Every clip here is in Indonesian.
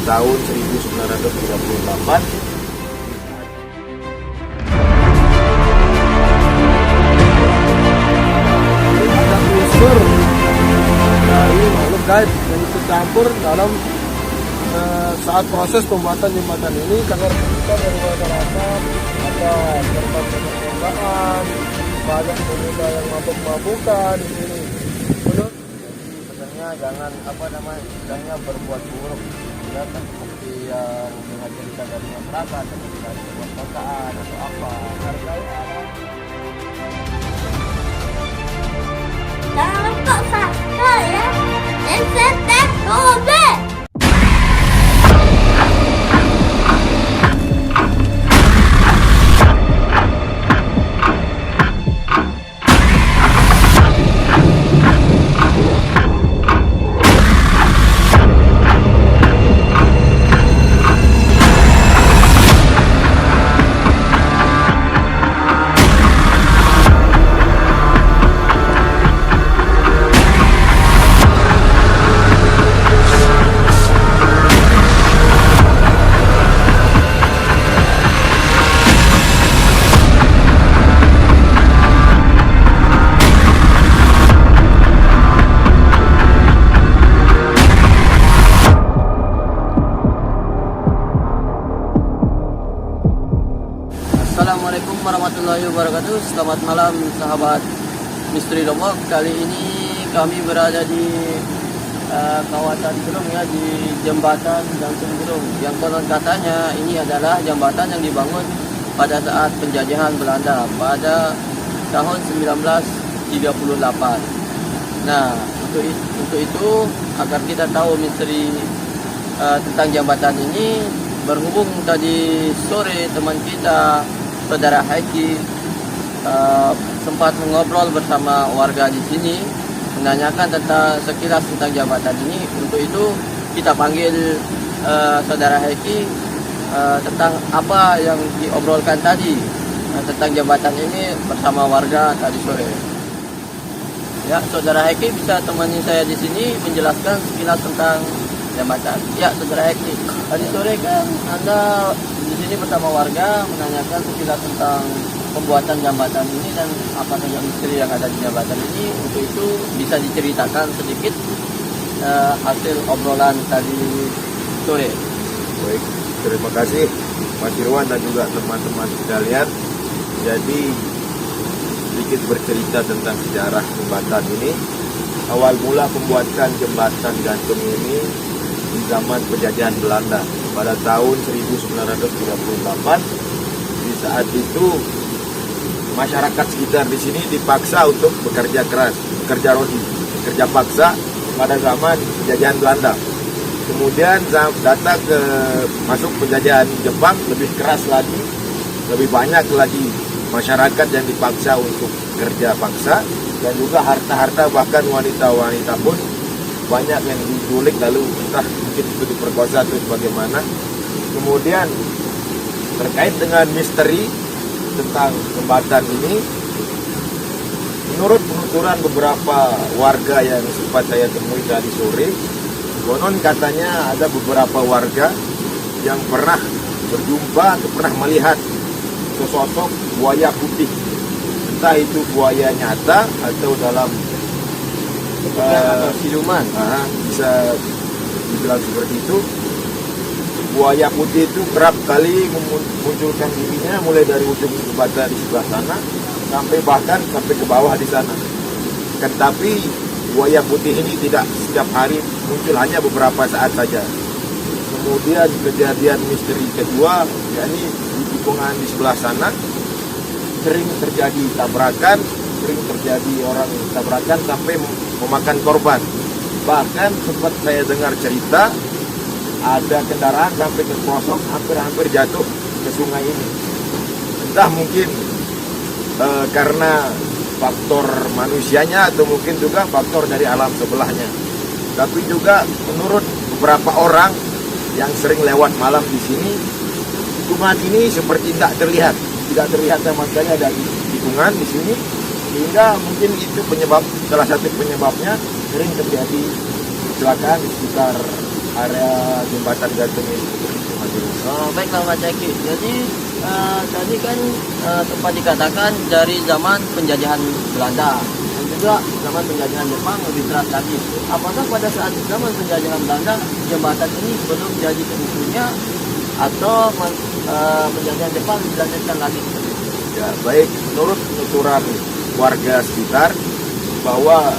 tahun 1938. Ada unsur dari makhluk gaib yang ikut campur dalam saat proses pembuatan jembatan ini, karena tuntutan dari masyarakat ada korban perkosaan, banyak pemuda yang mabuk-mabukan di sini. Sebenarnya jangan berbuat buruk, ya, seperti yang menghadirkan dari masyarakat, seperti dari perkosaan atau apa. Hargai alam. Jangan lupa subscribe ya, dan subscribe tombol. Assalamualaikum warahmatullahi wabarakatuh. Selamat malam sahabat Misteri Lombok. Kali ini kami berada di kawasan Gelung, ya, di jembatan gantung Gelung, yang konon katanya ini adalah jembatan yang dibangun pada saat penjajahan Belanda pada tahun 1938. Nah, untuk itu agar kita tahu misteri tentang jembatan ini, berhubung tadi sore teman kita Saudara Haiki sempat mengobrol bersama warga di sini, menanyakan tentang sekilas tentang jembatan ini. Untuk itu kita panggil Saudara Haiki tentang apa yang diobrolkan tadi tentang jembatan ini bersama warga tadi sore. Ya, Saudara Haiki bisa temani saya di sini menjelaskan sekilas tentang jembatan. Ya, Saudara Haiki, tadi sore kan Anda di sini bersama warga menanyakan sekilas tentang pembuatan jembatan ini dan apa saja misteri yang ada di jembatan ini. Untuk itu bisa diceritakan sedikit hasil obrolan tadi sore. Baik, terima kasih Mas Irwan dan juga teman-teman sekalian. Jadi sedikit bercerita tentang sejarah jembatan ini. Awal mula pembuatan jembatan gantung ini di zaman penjajahan Belanda pada tahun 1938. Di saat itu masyarakat sekitar di sini dipaksa untuk bekerja keras, bekerja rodi, bekerja paksa pada zaman penjajahan Belanda. Kemudian datang ke masuk penjajahan Jepang, lebih keras lagi, lebih banyak lagi masyarakat yang dipaksa untuk kerja paksa, dan juga harta-harta, bahkan wanita-wanita pun banyak yang diculik, lalu entah mungkin itu diperkosa atau bagaimana. Kemudian terkait dengan misteri tentang jembatan ini, menurut penuturan beberapa warga yang sempat saya temui tadi sore, konon katanya ada beberapa warga yang pernah berjumpa atau pernah melihat sesosok buaya putih, entah itu buaya nyata atau dalam Atau siluman. Bisa dibilang seperti itu. Buaya putih itu kerap kali memunculkan dirinya mulai dari ujung jembatan di sebelah sana bahkan sampai ke bawah di sana. Tetapi buaya putih ini tidak setiap hari muncul, hanya beberapa saat saja. Kemudian kejadian misteri kedua, yakni di tikungan di sebelah sana sering terjadi tabrakan, sering terjadi orang tabrakan sampai memakan korban. Bahkan sempat saya dengar cerita ada kendaraan sampai terperosok, hampir jatuh ke sungai ini. Entah mungkin karena faktor manusianya atau mungkin juga faktor dari alam sebelahnya. Tapi juga menurut beberapa orang yang sering lewat malam di sini, tikungan ini seperti tidak terlihat sama sekali ada tikungan di sini, sehingga mungkin itu salah satu penyebabnya sering terjadi kecelakaan di sekitar area jembatan gantung ini. Oh, baiklah Mas Eki. Jadi tadi kan sempat dikatakan dari zaman penjajahan Belanda dan juga zaman penjajahan Jepang lebih keras lagi. Apakah pada saat zaman penjajahan Belanda jembatan ini belum jadi seutuhnya atau penjajahan Jepang dilanjutkan lagi? Ya, baik, menurut penuturan warga sekitar bahwa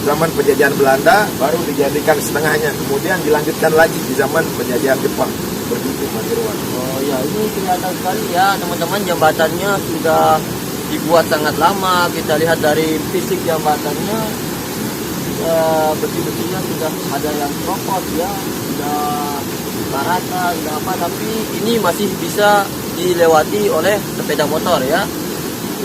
zaman penjajahan Belanda baru dijadikan setengahnya, kemudian dilanjutkan lagi di zaman penjajahan Jepang. Begitu Mas Irwan. Oh ya, ini kelihatan sekali ya teman-teman, jembatannya sudah dibuat sangat lama. Kita lihat dari fisik jembatannya, besi-besinya sudah ada yang copot ya, sudah rata, sudah apa, tapi ini masih bisa dilewati oleh sepeda motor ya.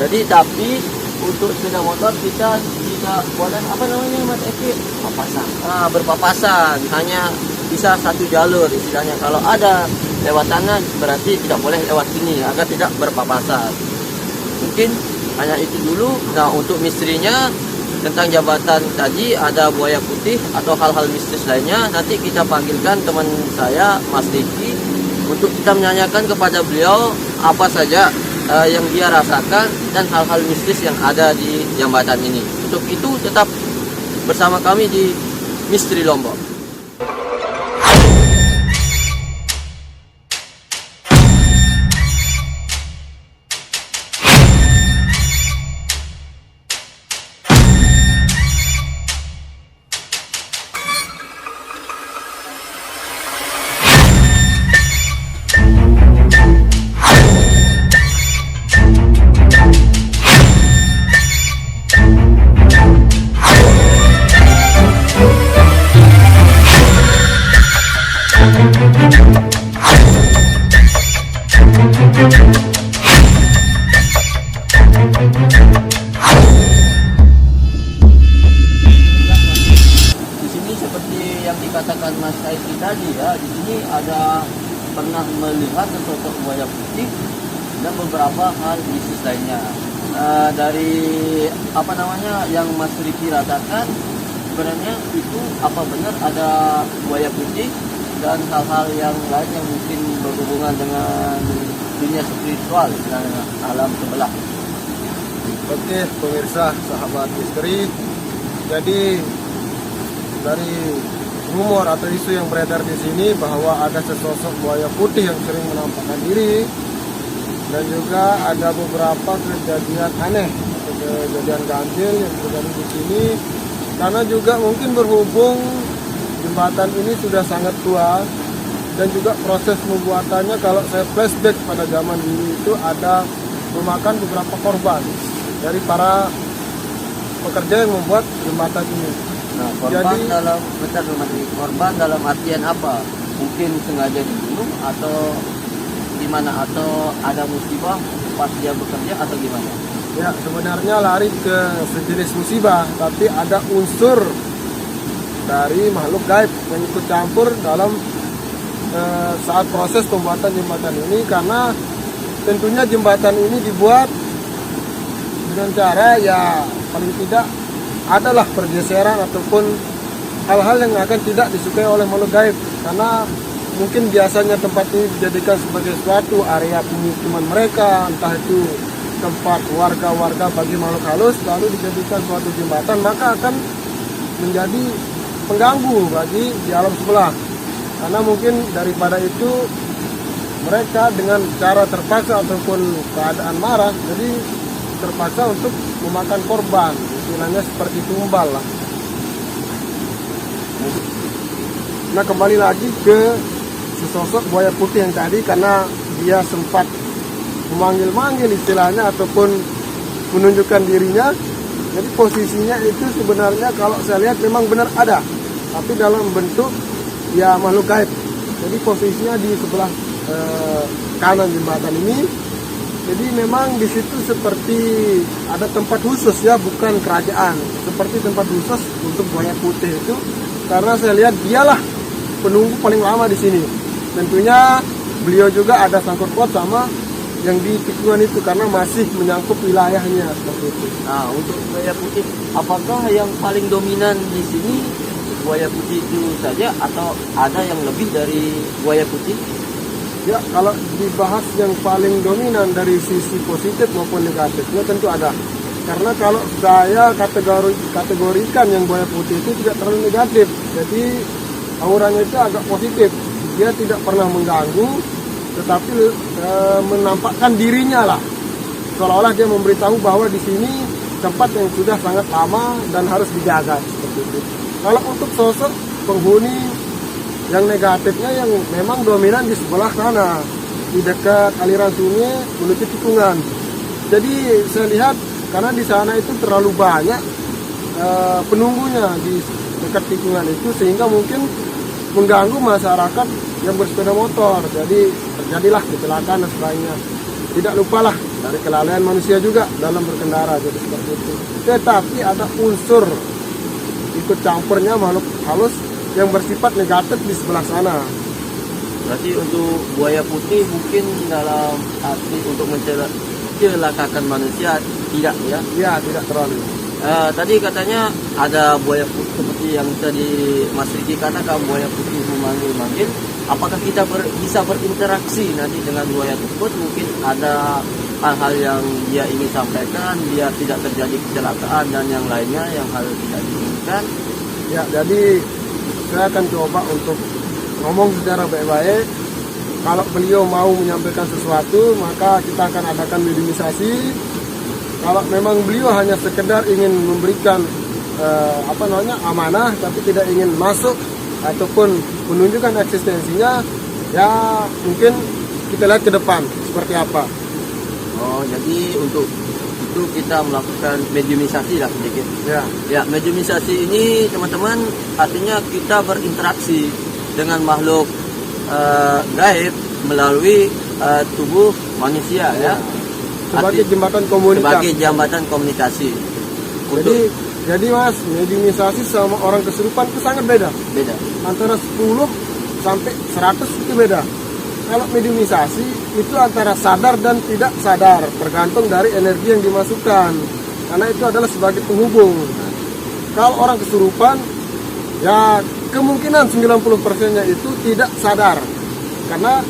Jadi tapi untuk sepeda motor kita tidak boleh apa namanya Mas Eki? Papasan. Berpapasan, hanya bisa satu jalur istilahnya. Kalau ada lewat tanah berarti tidak boleh lewat sini agar tidak berpapasan. Mungkin hanya itu dulu. Nah, untuk misterinya tentang jembatan tadi ada buaya putih atau hal-hal mistis lainnya, nanti kita panggilkan teman saya Mas Diki untuk kita menanyakan kepada beliau apa saja yang dia rasakan dan hal-hal mistis yang ada di jembatan ini. Untuk itu tetap bersama kami di Misteri Lombok. Di sini seperti yang dikatakan Mas Saidi tadi ya, di sini ada pernah melihat sosok buaya putih dan beberapa hal mistis lainnya. Dari apa namanya yang Mas Riki rasakan, sebenarnya itu apa benar ada buaya putih dan hal-hal yang lain yang mungkin berhubungan dengan dunia spiritual, istilahnya alam sebelah. Oke pemirsa sahabat misteri, jadi dari rumor atau isu yang beredar di sini bahwa ada sesosok buaya putih yang sering menampakkan diri, dan juga ada beberapa kejadian aneh atau kejadian ganjil yang terjadi di sini, karena juga mungkin berhubung jembatan ini sudah sangat tua dan juga proses pembuatannya, kalau saya flashback pada zaman dulu itu ada memakan beberapa korban dari para pekerja yang membuat jembatan ini. Nah, korban dalam korban dalam artian apa? Mungkin sengaja dibunuh atau gimana, atau ada musibah pas dia bekerja atau gimana? Ya, sebenarnya lari ke sejenis musibah, tapi ada unsur dari makhluk gaib yang ikut campur dalam saat proses pembuatan jembatan ini, karena tentunya jembatan ini dibuat dengan cara ya paling tidak adalah pergeseran ataupun hal-hal yang akan tidak disukai oleh makhluk gaib, karena mungkin biasanya tempat ini dijadikan sebagai suatu area pemukiman mereka, entah itu tempat warga-warga bagi makhluk halus, lalu dijadikan suatu jembatan, maka akan menjadi pengganggu bagi di alam sebelah. Karena mungkin daripada itu mereka dengan cara terpaksa ataupun keadaan marah, jadi terpaksa untuk memakan korban, istilahnya seperti tumbal lah. Nah, kembali lagi ke sesosok buaya putih yang tadi, karena dia sempat memanggil-manggil istilahnya ataupun menunjukkan dirinya. Jadi posisinya itu sebenarnya kalau saya lihat memang benar ada, tapi dalam bentuk ya makhluk gaib. Jadi posisinya di sebelah kanan jembatan ini. Jadi memang di situ seperti ada tempat khusus ya, bukan kerajaan, seperti tempat khusus untuk buaya putih itu, karena saya lihat dialah penunggu paling lama di sini. Tentunya beliau juga ada sangkut paut sama yang di tikungan itu karena masih menyangkut wilayahnya seperti itu. Nah, untuk buaya putih, apakah yang paling dominan di sini buaya putih itu saja atau ada yang lebih dari buaya putih? Ya, kalau dibahas yang paling dominan dari sisi positif maupun negatifnya tentu ada. Karena kalau saya kategorikan yang buaya putih itu tidak terlalu negatif. Jadi auranya itu agak positif. Dia tidak pernah mengganggu, tetapi menampakkan dirinya lah. Seolah-olah dia memberitahu bahwa di sini tempat yang sudah sangat lama dan harus dijaga seperti itu. Kalau untuk sosok penghuni yang negatifnya yang memang dominan di sebelah sana, di dekat aliran sungai menuju tikungan. Jadi saya lihat karena di sana itu terlalu banyak penunggunya di dekat tikungan itu sehingga mungkin mengganggu masyarakat yang bersepeda motor. Jadi terjadilah kecelakaan dan sebagainya. Tidak lupalah dari kelalaian manusia juga dalam berkendara, jadi seperti itu. Tetapi ada unsur ikut campurnya makhluk halus yang bersifat negatif di sebelah sana. Berarti untuk buaya putih mungkin dalam arti untuk mencelakakan manusia tidak ya? Ya, tidak terlalu. Tadi katanya ada buaya putih seperti yang tadi Mas Riki katakan, buaya putih memanggil-manggil. Apakah kita bisa berinteraksi nanti dengan buaya tersebut? Mungkin ada hal-hal yang dia ingin sampaikan biar tidak terjadi kecelakaan dan yang lainnya yang hal tidak diinginkan. Ya, jadi saya akan coba untuk ngomong secara baik-baik. Kalau beliau mau menyampaikan sesuatu, maka kita akan adakan mediumisasi. Kalau memang beliau hanya sekedar ingin memberikan amanah, tapi tidak ingin masuk ataupun menunjukkan eksistensinya, ya mungkin kita lihat ke depan seperti apa. Oh, jadi untuk itu kita melakukan mediumisasi lah sedikit. Ya, mediumisasi ini teman-teman artinya kita berinteraksi dengan makhluk gaib melalui tubuh manusia ya. Sebagai jembatan komunikasi. Sebagai jembatan komunikasi. Jadi Mas, mediumisasi sama orang kesurupan itu sangat beda. Beda. Antara 10 sampai 100 itu beda. Kalau mediumisasi itu antara sadar dan tidak sadar, tergantung dari energi yang dimasukkan. Karena itu adalah sebagai penghubung. Kalau orang kesurupan, ya kemungkinan 90%-nya itu tidak sadar. Karena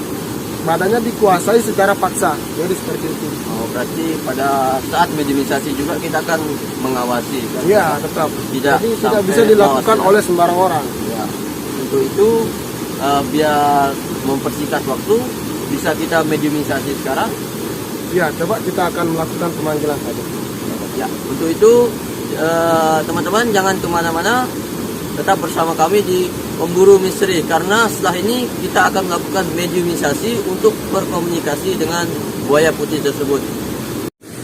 badannya dikuasai secara paksa. Jadi seperti itu. Oh, berarti pada saat mediumisasi juga kita akan mengawasi kan? Iya, tetap. Jadi tidak bisa dilakukan oleh sembarang orang. Ya. Untuk itu biar mempersingkat waktu, bisa kita mediumisasi sekarang. Ya, coba kita akan melakukan pemanggilan saja. Ya, untuk itu teman-teman jangan kemana-mana, tetap bersama kami di Pemburu Misteri, karena setelah ini kita akan melakukan mediumisasi untuk berkomunikasi dengan buaya putih tersebut.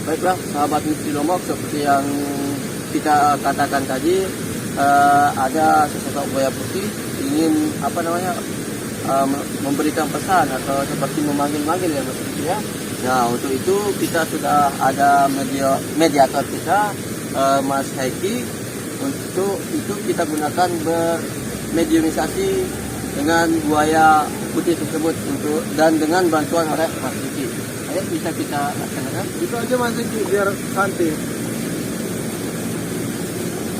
Baiklah sahabat Misteri Lombok, seperti yang kita katakan tadi, ada sesosok buaya putih ingin memberikan pesan atau seperti memanggil-manggil ya Mas Riki ya. Nah, untuk itu kita sudah ada mediator kita, Mas Haiki. Untuk itu kita gunakan bermediumisasi dengan buaya putih tersebut dan dengan bantuan oleh Mas Riki. Ayo bisa kita laksanakan. Itu aja Mas Riki biar santai.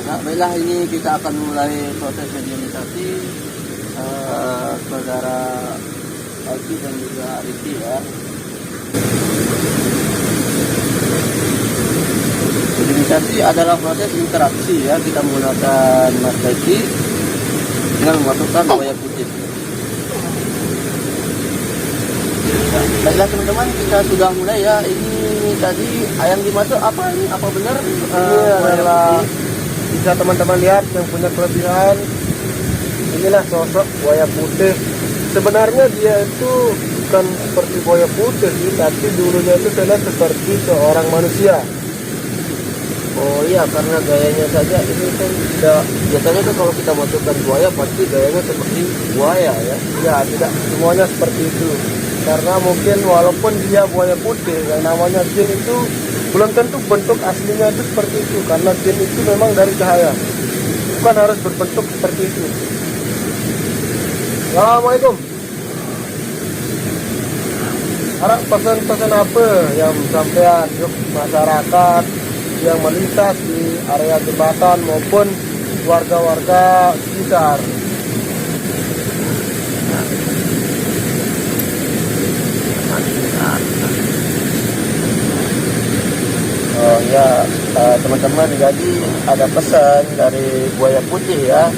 Nah, baiklah ini kita akan mulai proses mediumisasi. Saudara Haiki dan juga Riki ya. Mediumisasi adalah proses interaksi ya, kita menggunakan Mas Haiki dengan memasukkan buaya putih. Baiklah teman-teman, kita sudah mulai ya. Ini tadi yang dimaksud apa ini? Apa benar? Ini adalah bisa teman-teman lihat yang punya kelebihan. Inilah sosok buaya putih. Sebenarnya dia itu bukan seperti buaya putih sih, tapi dulunya itu saya lihat seperti seorang manusia. Oh iya, karena gayanya saja ini kan tidak, biasanya kan kalau kita masukkan buaya pasti gayanya seperti buaya ya. Ya, tidak semuanya seperti itu. Karena mungkin walaupun dia buaya putih, yang namanya jin itu belum tentu bentuk aslinya itu seperti itu. Karena jin itu memang dari cahaya, bukan harus berbentuk seperti itu. Assalamualaikum. Harap pesan-pesan apa yang sampean yuk masyarakat yang melintas di area jembatan maupun warga-warga sekitar. Oh ya, teman-teman, jadi ada pesan dari Buaya Putih ya.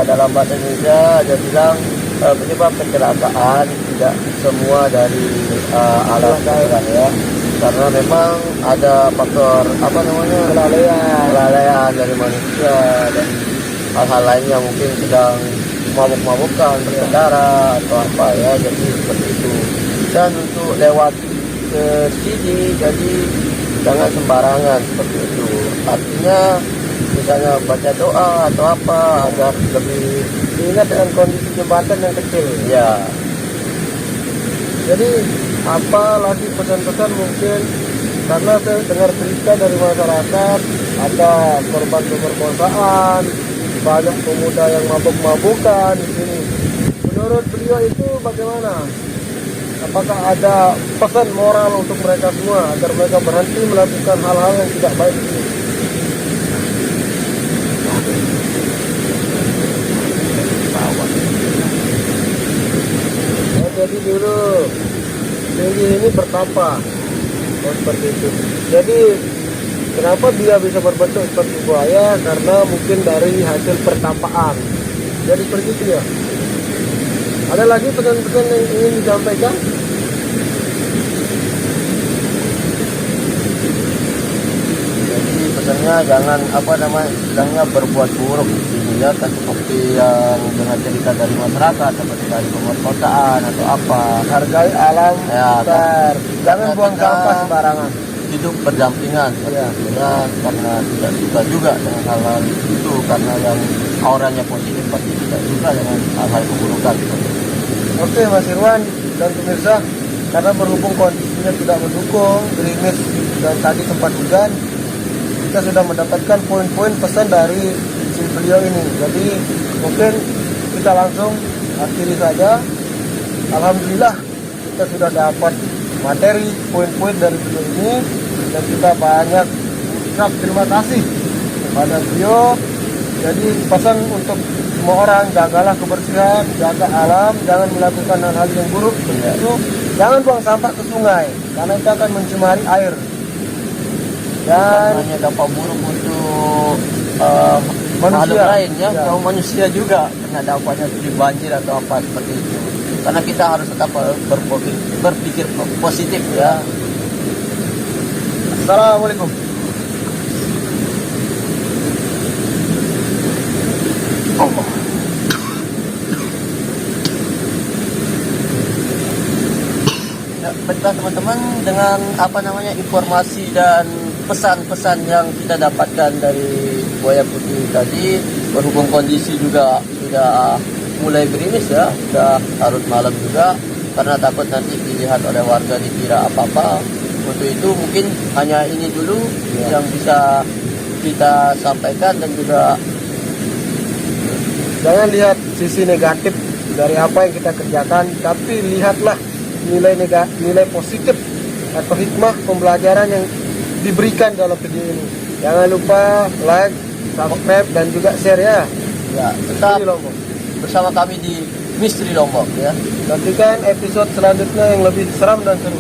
Dalam bahasa Indonesia dia bilang penyebab kecelakaan tidak semua dari alam daerah ya, karena memang ada faktor kelalaian dari manusia dan hal-hal lainnya, mungkin sedang mabuk-mabukan berkendara atau apa ya, jadi seperti itu. Dan untuk lewat ke sini jadi jangan sembarangan seperti itu, artinya misalnya baca doa atau apa agar lebih Diingat dengan kondisi jembatan yang kecil. ya. Jadi apa lagi pesan-pesan mungkin, karena saya dengar cerita dari masyarakat ada korban pemerkosaan, banyak pemuda yang mabuk-mabukan di sini. Menurut beliau itu bagaimana? Apakah ada pesan moral untuk mereka semua agar mereka berhenti melakukan hal-hal yang tidak baik ini? Jadi dulu tinggi ini bertapa, seperti itu. Jadi kenapa dia bisa berbentuk seperti buaya? Karena mungkin dari hasil pertapaan. Jadi seperti itu ya. Ada lagi pesan-pesan yang ingin disampaikan? Jadi pesannya jangan istilahnya berbuat buruk di sini ya, kan seperti yang dengan cerita dari masyarakat seperti dari pemerkosaan atau apa. Hargai alam Ya, sekitar. Jangan karena buang kita sampah sembarangan. hidup berdampingan seperti Ya. itu ya, karena tidak suka juga dengan hal-hal itu, karena yang auranya positif pasti tidak suka dengan hal-hal keburukan seperti itu. Oke Mas Irwan dan pemirsa, karena berhubung kondisinya tidak mendukung, gerimis dan tadi sempat hujan, kita sudah mendapatkan poin-poin pesan dari si beliau ini. Jadi mungkin kita langsung akhiri saja. Alhamdulillah kita sudah dapat materi poin-poin dari beliau ini, dan kita banyak ucap terima kasih kepada beliau. Jadi pesan untuk semua orang, jagalah kebersihan, jaga alam, jangan melakukan hal-hal yang buruk. Itu jangan buang sampah ke sungai karena itu akan mencemari air. Dan Hanya dampak buruk untuk Manusia. makhluk lain ya, Ya. kalau manusia juga kena dampaknya seperti banjir atau apa seperti itu. Karena kita harus tetap berpikir positif ya. Assalamualaikum. Ya, baiklah teman-teman, dengan informasi dan pesan-pesan yang kita dapatkan dari Buaya Putih tadi, berhubung kondisi juga sudah mulai gerimis ya, sudah larut malam juga, karena takut nanti dilihat oleh warga dikira apa-apa. Untuk itu mungkin hanya ini dulu yang bisa kita sampaikan, dan juga Jangan lihat sisi negatif dari apa yang kita kerjakan, tapi lihatlah nilai positif atau hikmah pembelajaran yang diberikan dalam video ini. Jangan lupa like, subscribe, dan juga share ya. ya tetap Misteri Lombok. bersama kami di Misteri Lombok ya. Nantikan episode selanjutnya yang lebih seram dan seru.